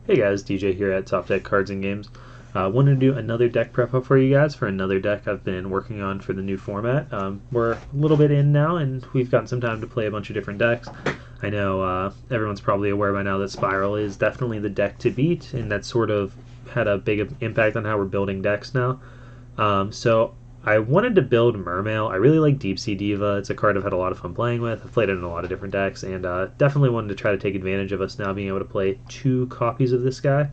Hey guys, DJ here at Top Deck Cards and Games. Wanted to do another deck prep up for you guys for another deck I've been working on for the new format. We're a little bit in now, and we've gotten some time to play a bunch of different decks. I know everyone's probably aware by now that Spiral is definitely the deck to beat, and that's sort of had a big impact on how we're building decks now. So I wanted to build Mermail. I really like Deep Sea Diva. It's a card I've had a lot of fun playing with. I've played it in a lot of different decks, and definitely wanted to try to take advantage of us now being able to play two copies of this guy.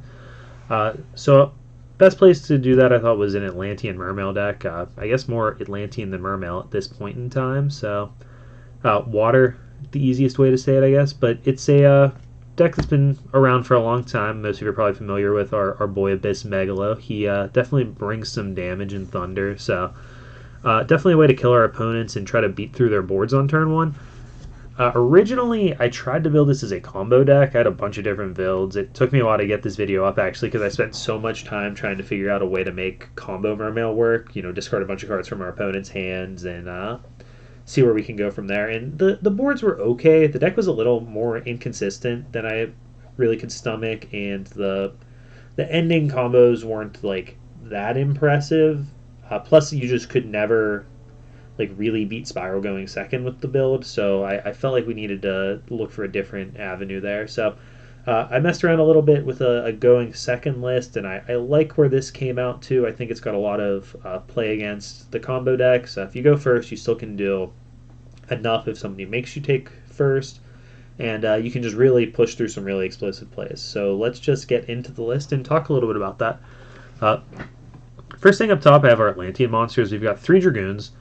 So best place to do that I thought was an Atlantean Mermail deck. I guess more Atlantean than Mermail at this point in time. So water, the easiest way to say it, I guess. But it's a deck that's been around for a long time. Most of you are probably familiar with our boy Abyss Megalo. He definitely brings some damage and thunder, so definitely a way to kill our opponents and try to beat through their boards on turn one. Originally, I tried to build this as a combo deck. I had a bunch of different builds. It took me a while to get this video up, actually, because I spent so much time trying to figure out a way to make combo Mermail work. You know, discard a bunch of cards from our opponent's hands and see where we can go from there. And the boards were okay. The deck was a little more inconsistent than I really could stomach, and the ending combos weren't like that impressive. Plus, you just could never like really beat Spiral going second with the build, so I felt like we needed to look for a different avenue there. So I messed around a little bit with a going second list, and I like where this came out too. I think it's got a lot of play against the combo decks. If you go first, you still can do enough if somebody makes you take first, and you can just really push through some really explosive plays. So let's just get into the list and talk a little bit about that. First thing up top, I have our Atlantean monsters. We've got 3 Dragoons.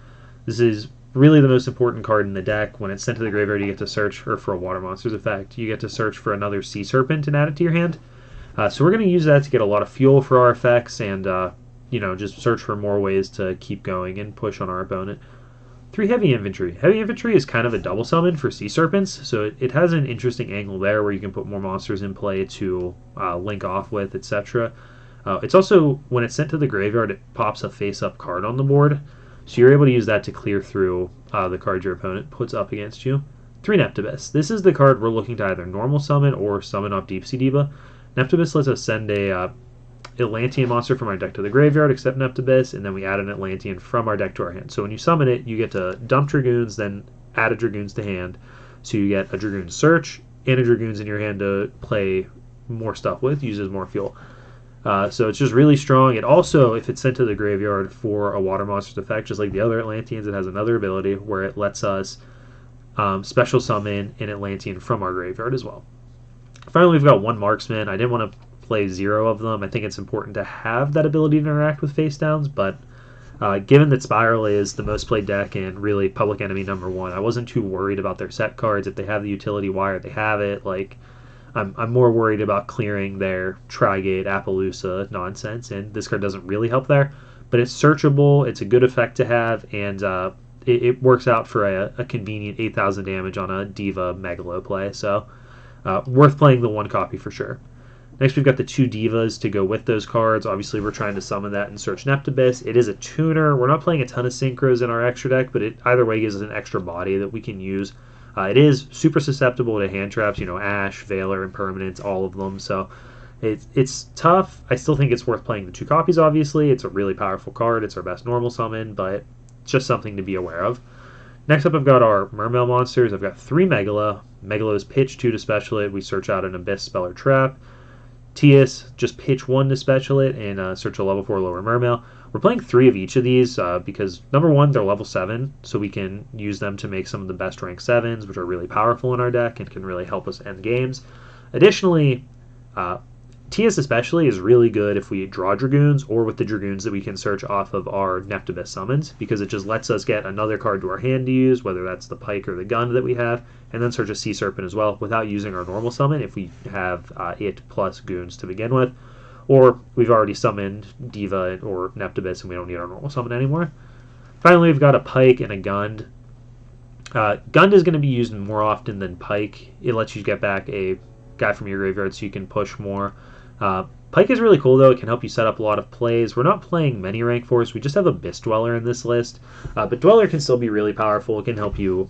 This is really the most important card in the deck. When it's sent to the graveyard, you get to search, or for a Water Monsters effect, you get to search for another Sea Serpent and add it to your hand. So we're going to use that to get a lot of fuel for our effects and, just search for more ways to keep going and push on our opponent. 3 Heavy Infantry. Heavy Infantry is kind of a double summon for Sea Serpents, so it has an interesting angle there where you can put more monsters in play to link off with, etc. It's also, when it's sent to the graveyard, it pops a face-up card on the board. So you're able to use that to clear through the card your opponent puts up against you. 3 Neptibus. This is the card we're looking to either normal summon or summon off Deep Sea Diva. Neptibus lets us send a Atlantean monster from our deck to the graveyard, except Neptibus, and then we add an Atlantean from our deck to our hand. So when you summon it, you get to dump Dragoons, then add a Dragoons to hand. So you get a Dragoon Search and a Dragoons in your hand to play more stuff with, uses more fuel. So it's just really strong. It also, if it's sent to the graveyard for a Water Monsters effect, just like the other Atlanteans, it has another ability where it lets us special summon an Atlantean from our graveyard as well. Finally, we've got 1 Marksman. I didn't want to play 0 of them. I think it's important to have that ability to interact with face downs, but given that Spiral is the most played deck and really Public Enemy #1, I wasn't too worried about their set cards. If they have the utility wire, they have it. I'm more worried about clearing their Trigate, Appaloosa nonsense, and this card doesn't really help there. But it's searchable, it's a good effect to have, and it works out for a convenient 8,000 damage on a Diva Megalo play, so worth playing the 1 copy for sure. Next, we've got the 2 Divas to go with those cards. Obviously, we're trying to summon that and search Neptibus. It is a tuner. We're not playing a ton of Synchros in our extra deck, but it either way gives us an extra body that we can use. It is super susceptible to hand traps, Ash, Veiler, Impermanence, all of them. So it's tough. I still think it's worth playing the 2 copies, obviously. It's a really powerful card. It's our best normal summon, but it's just something to be aware of. Next up, I've got our Mermail monsters. I've got 3 Megalo. Megalo is pitch 2 to special it. We search out an Abyss, Spell, or Trap. Tias, just pitch 1 to special it and search a level 4 lower Mermail. We're playing 3 of each of these because, number 1, they're level 7, so we can use them to make some of the best rank 7s, which are really powerful in our deck and can really help us end games. Additionally, Tias especially is really good if we draw Dragoons or with the Dragoons that we can search off of our Neptibus summons, because it just lets us get another card to our hand to use, whether that's the Pike or the Gun that we have, and then search a Sea Serpent as well without using our normal summon if we have it plus Goons to begin with. Or we've already summoned Diva or Neptibus and we don't need our normal summon anymore. Finally, we've got a Pike and a Gund. Gund is going to be used more often than Pike. It lets you get back a guy from your graveyard so you can push more. Pike is really cool, though. It can help you set up a lot of plays. We're not playing many rank 4s. We just have Abyss Dweller in this list. But Dweller can still be really powerful. It can help you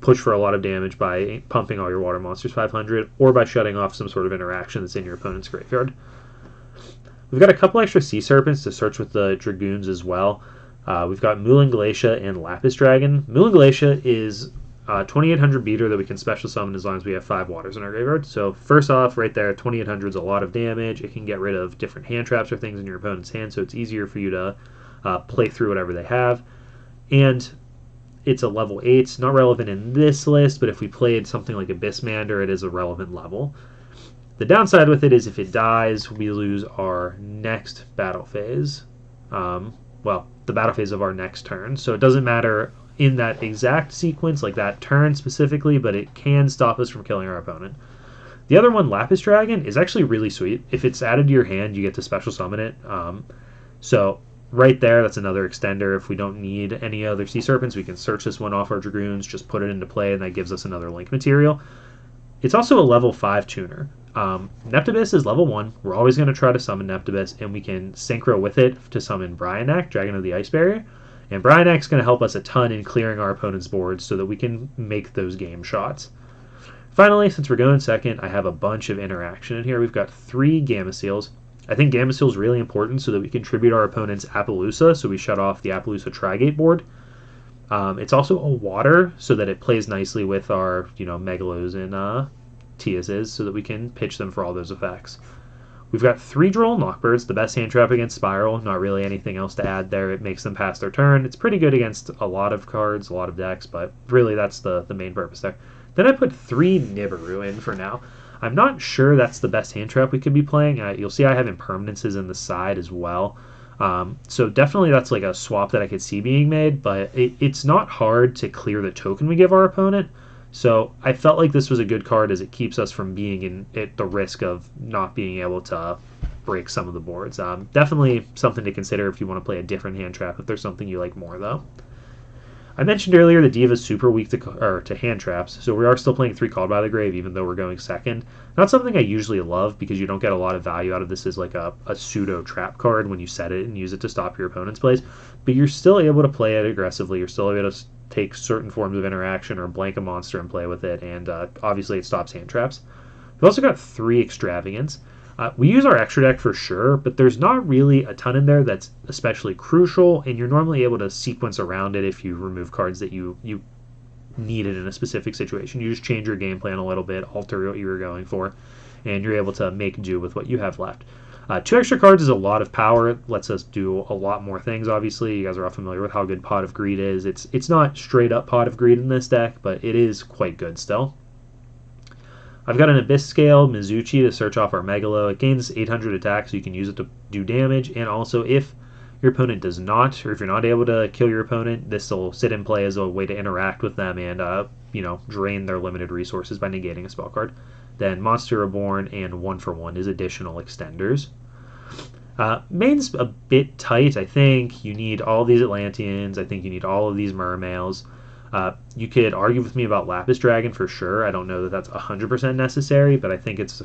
push for a lot of damage by pumping all your water monsters 500, or by shutting off some sort of interaction that's in your opponent's graveyard. We've got a couple extra Sea Serpents to search with the Dragoons as well. We've got Moulin Glacia and Lapis Dragon. Moulin Glacia is 2800 beater that we can special summon as long as we have 5 waters in our graveyard. So first off, right there, 2800 is a lot of damage. It can get rid of different hand traps or things in your opponent's hand, so it's easier for you to play through whatever they have. And it's a level 8. Not relevant in this list, but if we played something like Abyssmander, it is a relevant level. The downside with it is if it dies, we lose our next battle phase. Well, the battle phase of our next turn. So it doesn't matter in that exact sequence, like that turn specifically, but it can stop us from killing our opponent. The other one, Lapis Dragon, is actually really sweet. If it's added to your hand, you get to special summon it. So right there, that's another extender. If we don't need any other Sea Serpents, we can search this one off our Dragoons, just put it into play, and that gives us another link material. It's also a level 5 tuner. Neptibus is level 1. We're always going to try to summon Neptibus, and we can synchro with it to summon Brionac, Dragon of the Ice Barrier. And Brionac's going to help us a ton in clearing our opponent's boards so that we can make those game shots. Finally, since we're going second, I have a bunch of interaction in here. We've got 3 Gamma Seals. I think Gamma Seal is really important so that we can tribute our opponent's Appaloosa, so we shut off the Appaloosa Trigate board. It's also a water, so that it plays nicely with our Megalos and Tiases, so that we can pitch them for all those effects. We've got 3 Droll Knockbirds, the best hand trap against Spiral. Not really anything else to add there. It makes them pass their turn. It's pretty good against a lot of cards, a lot of decks, but really that's the main purpose there. Then I put 3 Nibiru in for now. I'm not sure that's the best hand trap we could be playing. You'll see I have impermanences in the side as well. So definitely that's like a swap that I could see being made, but it's not hard to clear the token we give our opponent. So I felt like this was a good card as it keeps us from being at the risk of not being able to break some of the boards. Definitely something to consider if you want to play a different hand trap, if there's something you like more though. I mentioned earlier the Diva's super weak to hand traps, so we are still playing 3 Called by the Grave even though we're going second. Not something I usually love because you don't get a lot of value out of this as like a pseudo trap card when you set it and use it to stop your opponent's plays, but you're still able to play it aggressively. You're still able to take certain forms of interaction or blank a monster and play with it, and obviously it stops hand traps. We've also got 3 Extravagance. We use our extra deck for sure, but there's not really a ton in there that's especially crucial, and you're normally able to sequence around it if you remove cards that you needed in a specific situation. You just change your game plan a little bit, alter what you were going for, and you're able to make do with what you have left. 2 extra cards is a lot of power. It lets us do a lot more things, obviously. You guys are all familiar with how good Pot of Greed is. It's not straight up Pot of Greed in this deck, but it is quite good still. I've got an Abyss Scale, Mizuchi, to search off our Megalo. It gains 800 attack, so you can use it to do damage, and also if your opponent does not, or if you're not able to kill your opponent, this will sit in play as a way to interact with them and drain their limited resources by negating a spell card. Then Monster Reborn and 1-for-1 is additional extenders. Main's a bit tight. I think you need all these Atlanteans. I think you need all of these Mermails. You could argue with me about Lapis Dragon for sure. I don't know that that's 100% necessary, but I think it's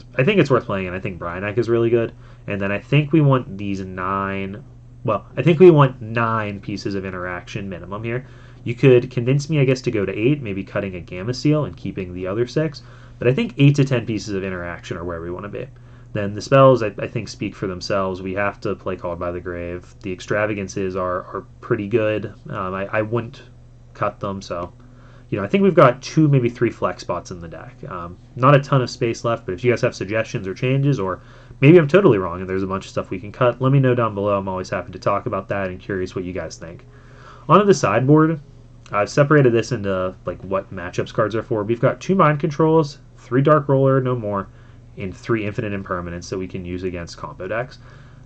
worth playing, and I think Brionac is really good. And then I think we want these 9. Well, I think we want 9 pieces of interaction minimum here. You could convince me, I guess, to go to 8, maybe cutting a Gamma Seal and keeping the other 6. But I think 8 to 10 pieces of interaction are where we want to be. Then the spells, I think, speak for themselves. We have to play Called by the Grave. The Extravagances are pretty good. I wouldn't cut them, so I think we've got 2, maybe 3 flex spots in the deck. Not a ton of space left, but if you guys have suggestions or changes, or maybe I'm totally wrong and there's a bunch of stuff we can cut, let me know down below. I'm always happy to talk about that and curious what you guys think. Onto the sideboard, I've separated this into like what matchups cards are for. We've got 2 Mind Controls, 3 Dark Roller, no more, and 3 Infinite Impermanence that we can use against combo decks.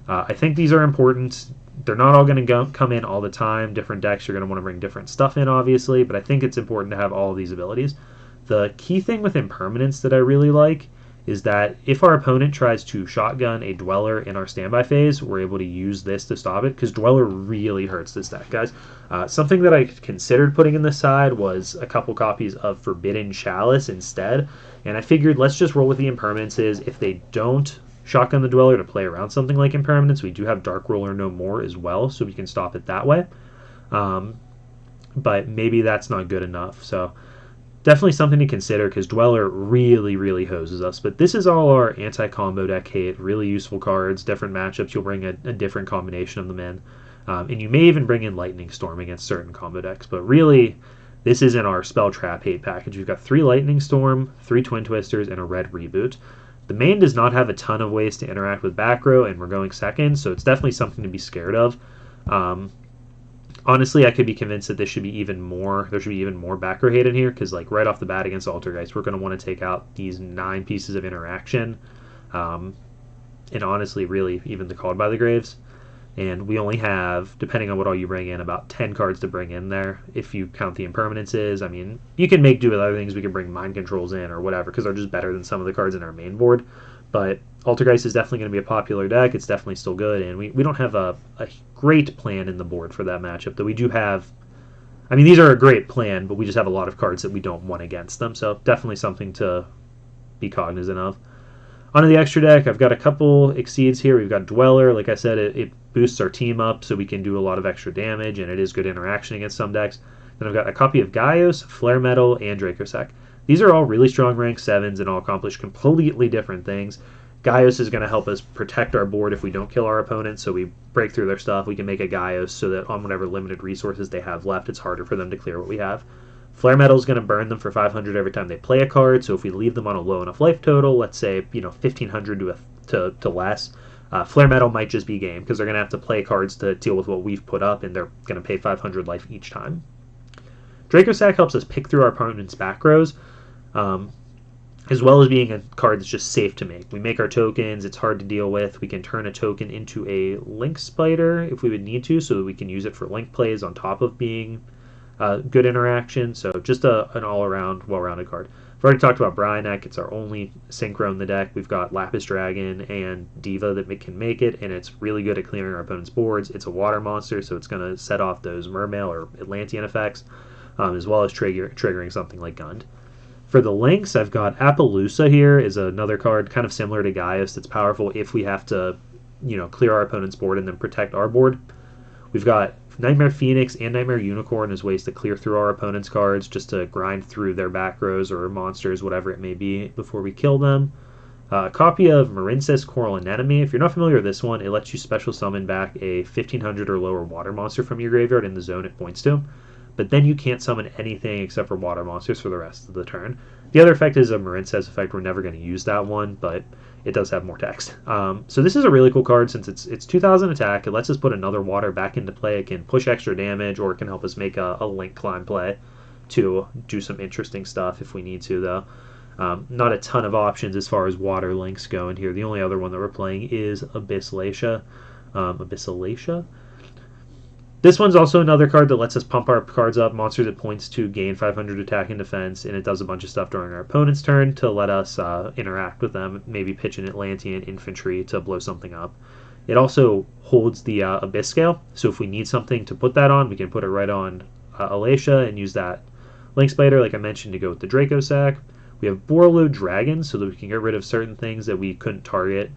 I think these are important. They're not all going to come in all the time. Different decks are going to want to bring different stuff in, obviously, but I think it's important to have all of these abilities. The key thing with Impermanence that I really like is that if our opponent tries to shotgun a Dweller in our standby phase, we're able to use this to stop it, because Dweller really hurts this deck, guys. Something that I considered putting in the side was a couple copies of Forbidden Chalice instead, and I figured let's just roll with the Impermanences. If they don't shotgun the Dweller to play around something like Impermanence, we do have Dark Roller no more as well, so we can stop it that way. But maybe that's not good enough, so definitely something to consider because Dweller really, really hoses us. But this is all our anti-combo deck hate. Really useful cards, different matchups. You'll bring a different combination of them in. And you may even bring in Lightning Storm against certain combo decks. But really, this isn't our Spell Trap hate package. We've got 3 Lightning Storm, 3 Twin Twisters, and a red Reboot. The main does not have a ton of ways to interact with back row, and we're going second, so it's definitely something to be scared of. Honestly, I could be convinced that this should be even more. There should be even more back row hate in here because, like, right off the bat against Altergeist, we're going to want to take out these 9 pieces of interaction, and honestly, really, even the Called by the Graves. And we only have, depending on what all you bring in, about 10 cards to bring in there. If you count the impermanences, I mean, you can make do with other things. We can bring Mind Controls in or whatever because they're just better than some of the cards in our main board. But Altergeist is definitely going to be a popular deck. It's definitely still good, and we don't have a great plan in the board for that matchup. Though we do have, I mean, these are a great plan, but we just have a lot of cards that we don't want against them. So definitely something to be cognizant of. Onto the extra deck, I've got a couple exceeds here. We've got Dweller. Like I said, it boosts our team up so we can do a lot of extra damage, and it is good interaction against some decks. Then I've got a copy of Gaios, Flare Metal, and Dracossack. These are all really strong rank 7s and all accomplish completely different things. Gaios is going to help us protect our board if we don't kill our opponents, so we break through their stuff. We can make a Gaios so that on whatever limited resources they have left, it's harder for them to clear what we have. Flare Metal is going to burn them for 500 every time they play a card, so if we leave them on a low enough life total, let's say 1,500 to less, Flare Metal might just be game because they're going to have to play cards to deal with what we've put up, and they're going to pay 500 life each time. Dracossack helps us pick through our opponent's back rows, as well as being a card that's just safe to make. We make our tokens, it's hard to deal with. We can turn a token into a Link Spider if we would need to, so that we can use it for Link plays on top of being good interaction. So just an all-around, well-rounded card. I've already talked about Bryanek. It's our only synchro in the deck. We've got Lapis Dragon and Diva that can make it, and it's really good at clearing our opponent's boards. It's a water monster, so it's going to set off those Mermail or Atlantean effects, as well as triggering something like Gund. For the links, I've got Appaloosa here is another card kind of similar to Gaius that's powerful if we have to, clear our opponent's board and then protect our board. We've got Nightmare Phoenix and Nightmare Unicorn as ways to clear through our opponent's cards, just to grind through their back rows or monsters, whatever it may be, before we kill them. A copy of Marincess Coral Anemone. If you're not familiar with this one, it lets you special summon back a 1,500 or lower water monster from your graveyard in the zone it points to. But then you can't summon anything except for water monsters for the rest of the turn. The other effect is a Marincess effect. We're never going to use that one, but it does have more text. So this is a really cool card since it's 2,000 attack. It lets us put another water back into play. It can push extra damage, or it can help us make a Link Climb play to do some interesting stuff if we need to, though. Not a ton of options as far as water links go in here. The only other one that we're playing is Abyssalacia. This one's also another card that lets us pump our cards up. Monsters it points to gain 500 attack and defense, and it does a bunch of stuff during our opponent's turn to let us interact with them, maybe pitch an Atlantean infantry to blow something up. It also holds the Abyss Scale, so if we need something to put that on, we can put it right on Alacia and use that Link Spider, like I mentioned, to go with the Dracossack. We have Borreload Dragons, so that we can get rid of certain things that we couldn't target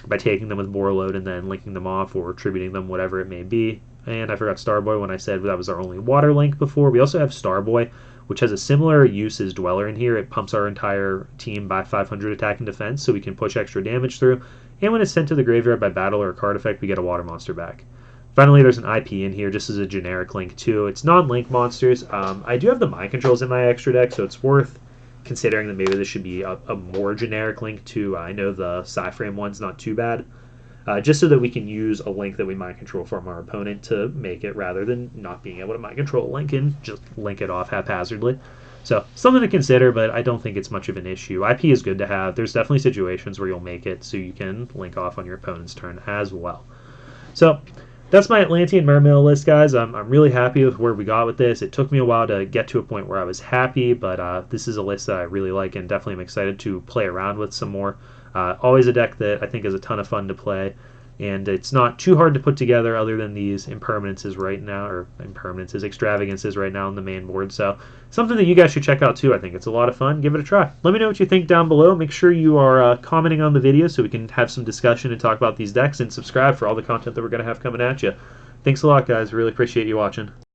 by taking them with Borreload and then linking them off or attributing them, whatever it may be. And I forgot Starboy when I said that was our only water link before. We also have Starboy, which has a similar use as Dweller in here. It pumps our entire team by 500 attack and defense, so we can push extra damage through. And when it's sent to the graveyard by battle or a card effect, we get a water monster back. Finally, there's an IP in here just as a generic link too. It's non-link monsters. I do have the Mind Controls in my extra deck, so it's worth considering that maybe this should be a more generic link to, I know the Psyframe one's not too bad, just so that we can use a link that we mind control from our opponent to make it, rather than not being able to mind control a link and just link it off haphazardly. So something to consider, but I don't think it's much of an issue. IP is good to have. There's definitely situations where you'll make it so you can link off on your opponent's turn as well. So that's my Atlantean Mermail list, guys. I'm really happy with where we got with this. It took me a while to get to a point where I was happy, but this is a list that I really like and definitely am excited to play around with some more. Always a deck that I think is a ton of fun to play, and it's not too hard to put together other than these impermanences right now, or extravagances right now on the main board. So something that you guys should check out too. I think it's a lot of fun. Give it a try. Let me know what you think down below. Make sure you are commenting on the video so we can have some discussion and talk about these decks, and subscribe for all the content that we're going to have coming at you. Thanks a lot, guys. Really appreciate you watching.